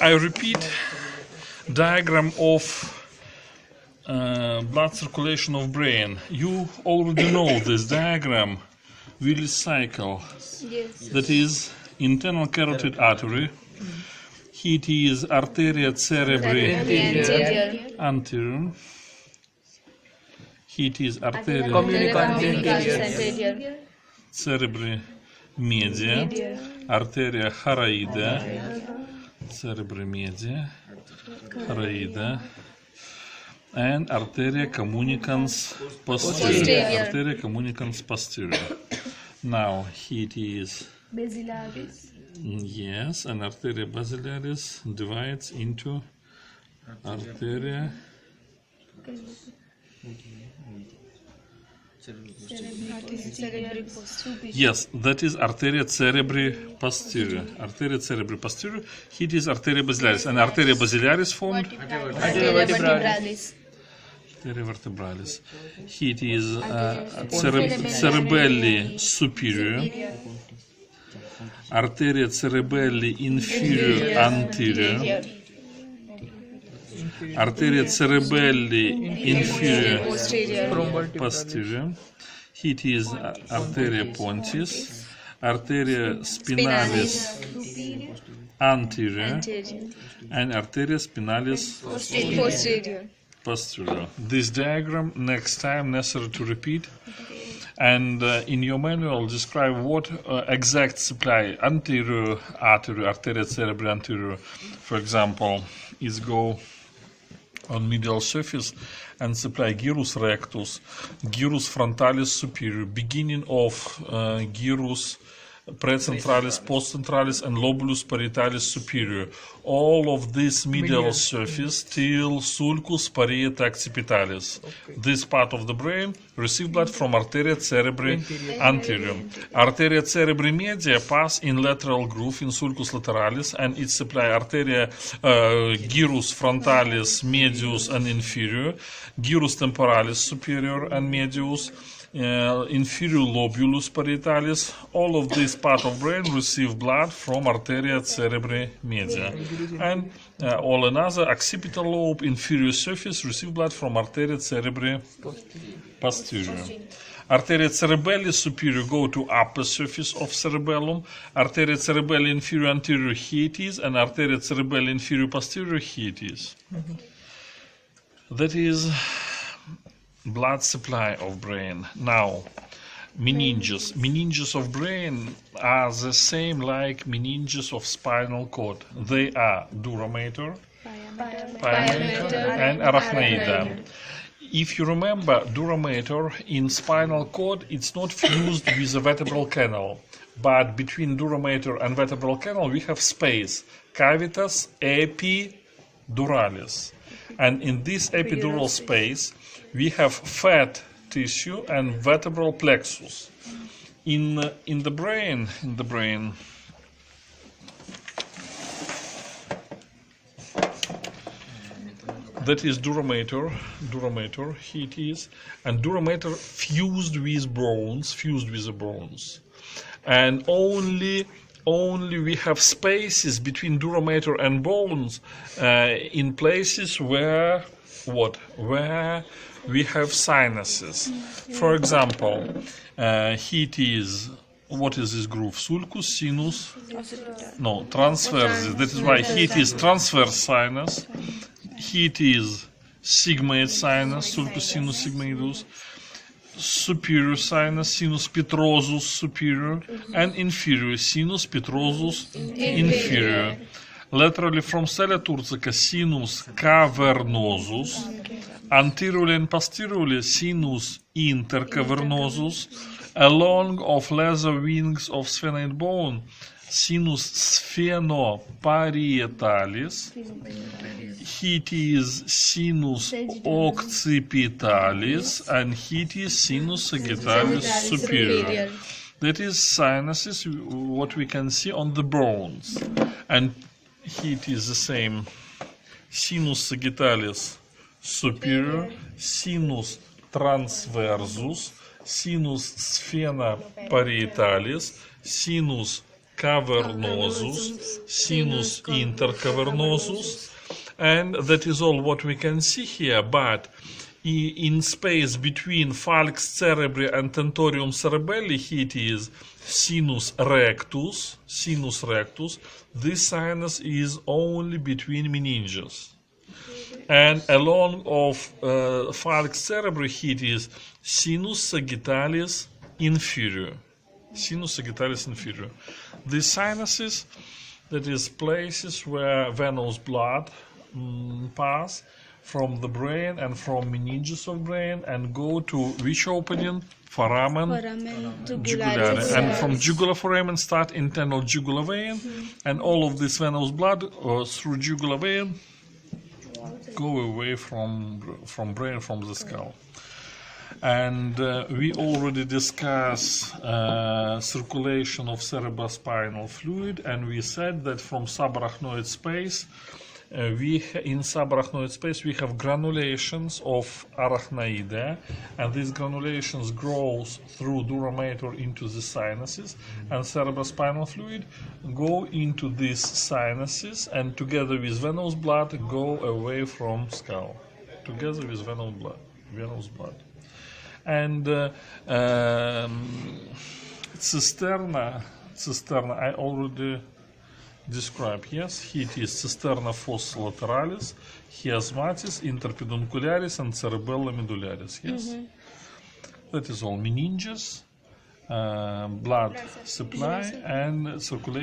I repeat diagram of blood circulation of brain. You already know this diagram. Willis cycle. Yes. That is internal carotid artery. It is arteria cerebri anterior. It is arteria cerebri media. Arteria choroidea. Cerebri media. Choroidea. And arteria communicans posterior. Arteria communicans posterior. Now it is Basilaris. yes, and arteria basilaris divides into arteria yes, that is arteria cerebri posterior. Arteria cerebri posterior. It is arteria basilaris, and arteria basilaris formed Arteria vertebralis. arteria vertebralis. It is cerebelli superior. Arteria cerebelli inferior anterior. Arteria cerebelli inferior posterior. It is arteria pontis. Arteria spinalis anterior. And arteria spinalis posterior. This diagram next time necessary to repeat. And in your manual describe what exact supply anterior artery, arteria cerebri anterior, for example, is go on medial surface and supply gyrus rectus, gyrus frontalis superior, beginning of gyrus precentralis, postcentralis, and lobulus parietalis superior. All of this medial surface till sulcus pariet accipitalis. This part of the brain receive blood from arteria cerebri anterior. Arteria cerebri media pass in lateral groove in sulcus lateralis, and it supply arteria gyrus frontalis, medius, and inferior, gyrus temporalis superior and medius, inferior lobulus parietalis. All of this part of brain receive blood from arteria cerebri media, and all another occipital lobe, inferior surface receive blood from arteria cerebri posterior. Arteria cerebelli superior go to upper surface of cerebellum. Arteria cerebelli inferior anterior here it is, and arteria cerebelli inferior posterior here it is. That is blood supply of brain. Now, meninges. Meninges of brain are the same like meninges of spinal cord. They are dura mater, pia mater, and arachnoidea. If you remember, dura mater in spinal cord, it's not fused with the vertebral canal, but between dura mater and vertebral canal we have space, cavitas epiduralis. And in this epidural space we have fat tissue and vertebral plexus. In the brain, that is dura mater, here it is, and dura mater fused with the bones, and only we have spaces between dura mater and bones in places where we have sinuses. For example, here it is. What is this groove? Sulcus, sinus, no, transverse. That is why here it is transverse sinus. Here it is sigmoid sinus, sulcus sinus sigmoidus. Superior sinus, sinus petrosus superior, and inferior sinus petrosus inferior. Laterally from sella turcica, sinus cavernosus. Anteriorly and posteriorly, sinus intercavernosus. Along of lesser wings of sphenoid bone, sinus sphenoparietalis. It is sinus occipitalis, and it is sinus sagittalis superior. That is sinuses, what we can see on the bones. And it is the same sinus sagittalis superior, sinus transversus, sinus sphena parietalis, sinus cavernosus, sinus intercavernosus, and that is all what we can see here. But in space between falx cerebri and tentorium cerebelli, it is sinus rectus. This sinus is only between meninges. And along of falx cerebri, it is sinus sagittalis inferior. These sinuses, that is places where venous blood pass from the brain and from meninges of brain and go to which opening? Foramen jugulare. And from jugular foramen start internal jugular vein, and all of this venous blood through jugular vein go away from brain, from the skull. And we already discussed circulation of cerebrospinal fluid, and we said that from subarachnoid space, in subarachnoid space we have granulations of arachnoidea, and these granulations grows through dura mater into the sinuses, and cerebrospinal fluid go into these sinuses and together with venous blood go away from skull, together with venous blood. And cisterna I already described. Yes, it is cisterna fossa lateralis, chiasmatis, interpeduncularis, and cerebellum medullaris. Yes, that is all. Meninges, blood supply and circulation.